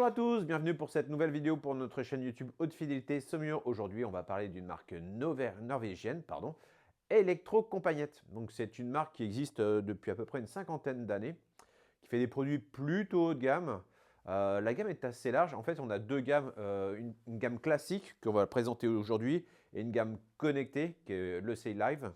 à tous, bienvenue pour cette nouvelle vidéo pour notre chaîne YouTube Haute Fidélité Saumur. Aujourd'hui, on va parler d'une marque norvégienne, Electrocompagnette. Donc, c'est une marque qui existe depuis à peu près une cinquantaine d'années, qui fait des produits plutôt haut de gamme. La gamme est assez large. En fait, on a deux gammes, une gamme classique qu'on va présenter aujourd'hui et une gamme connectée qui est l'ECI Live.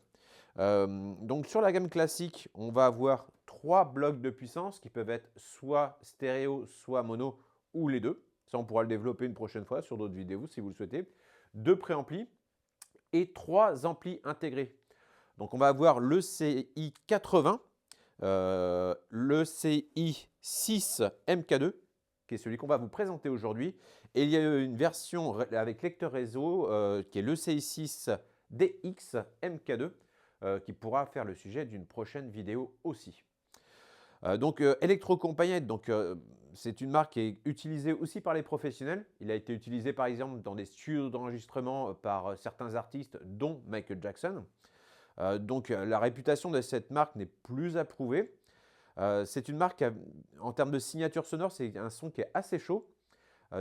Donc sur la gamme classique, on va avoir 3 blocs de puissance qui peuvent être soit stéréo, soit mono ou les deux. Ça, on pourra le développer une prochaine fois sur d'autres vidéos si vous le souhaitez. 2 préamplis et 3 amplis intégrés. Donc on va avoir le CI 80, le CI 6 MK2, qui est celui qu'on va vous présenter aujourd'hui. Et il y a une version avec lecteur réseau qui est le CI 6 DX MK2. Qui pourra faire le sujet d'une prochaine vidéo aussi. Electrocompagnette, c'est une marque qui est utilisée aussi par les professionnels. Il a été utilisé par exemple dans des studios d'enregistrement par certains artistes, dont Michael Jackson. La réputation de cette marque n'est plus à prouver. C'est une marque, en termes de signature sonore, c'est un son qui est assez chaud,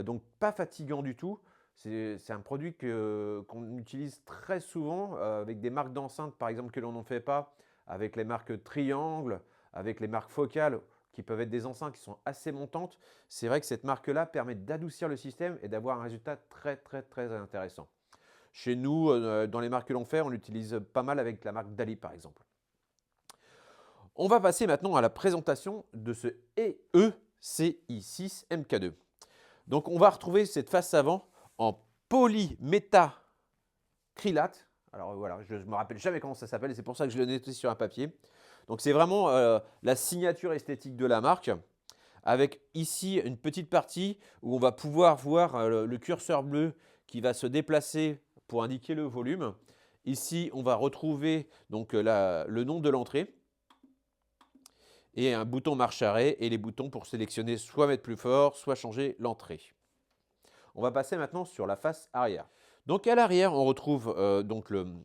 donc pas fatigant du tout. C'est un produit qu'on utilise très souvent avec des marques d'enceintes, par exemple, que l'on n'en fait pas, avec les marques Triangle, avec les marques Focal, qui peuvent être des enceintes qui sont assez montantes. C'est vrai que cette marque-là permet d'adoucir le système et d'avoir un résultat très intéressant. Chez nous, dans les marques que l'on fait, on l'utilise pas mal avec la marque Dali, par exemple. On va passer maintenant à la présentation de ce EECi6 MK2. Donc, on va retrouver cette face avant en polymétacrylate. Alors voilà, je ne me rappelle jamais comment ça s'appelle et c'est pour ça que je l'ai noté sur un papier. Donc c'est vraiment la signature esthétique de la marque, avec ici une petite partie où on va pouvoir voir le curseur bleu qui va se déplacer pour indiquer le volume. Ici, on va retrouver donc le nom de l'entrée et un bouton marche arrêt et les boutons pour sélectionner soit mettre plus fort, soit changer l'entrée. On va passer maintenant sur la face arrière. Donc à l'arrière, on retrouve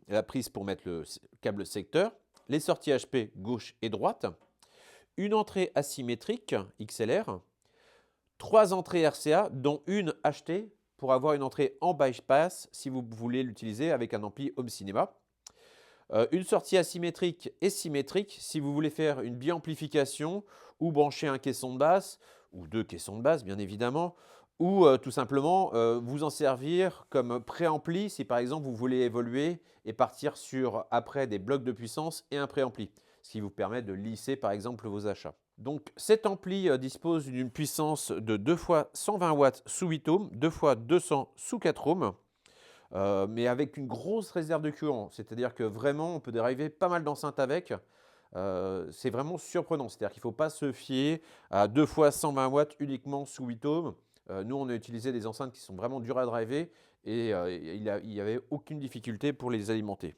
la prise pour mettre le câble secteur, les sorties HP gauche et droite, une entrée asymétrique XLR, 3 entrées RCA, dont une achetée pour avoir une entrée en bypass si vous voulez l'utiliser avec un ampli home cinéma. Une sortie asymétrique et symétrique si vous voulez faire une biamplification ou brancher un caisson de basse, ou 2 caissons de basse bien évidemment, ou tout simplement vous en servir comme préampli si par exemple vous voulez évoluer et partir sur après des blocs de puissance et un préampli, ce qui vous permet de lisser par exemple vos achats. Donc cet ampli dispose d'une puissance de 2 fois 120 watts sous 8 ohms, 2 fois 200 sous 4 ohms. Mais avec une grosse réserve de courant, c'est-à-dire que vraiment on peut dériver pas mal d'enceintes avec. C'est vraiment surprenant, c'est-à-dire qu'il ne faut pas se fier à 2 fois 120 watts uniquement sous 8 ohms. Nous on a utilisé des enceintes qui sont vraiment dures à driver et il n'y avait aucune difficulté pour les alimenter.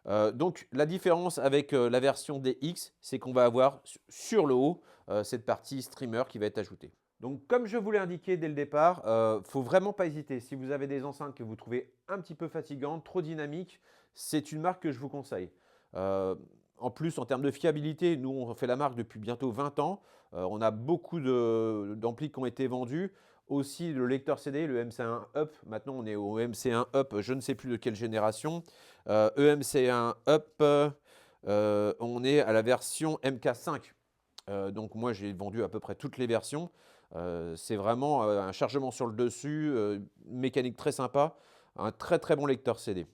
Donc la différence avec la version DX, c'est qu'on va avoir sur le haut cette partie streamer qui va être ajoutée. Donc comme je vous l'ai indiqué dès le départ, ne faut vraiment pas hésiter. Si vous avez des enceintes que vous trouvez un petit peu fatigantes, trop dynamiques, c'est une marque que je vous conseille. En plus, en termes de fiabilité, nous on fait la marque depuis bientôt 20 ans. On a beaucoup d'amplis qui ont été vendus. Aussi le lecteur CD, le MC1 Up. Maintenant on est au MC1 Up, je ne sais plus de quelle génération. EMC1 Up, on est à la version MK5. Donc moi j'ai vendu à peu près toutes les versions. C'est vraiment un chargement sur le dessus, mécanique très sympa, un très bon lecteur CD.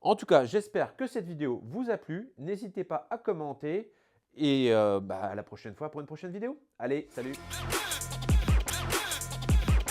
En tout cas, j'espère que cette vidéo vous a plu. N'hésitez pas à commenter et à la prochaine fois pour une prochaine vidéo. Allez, salut!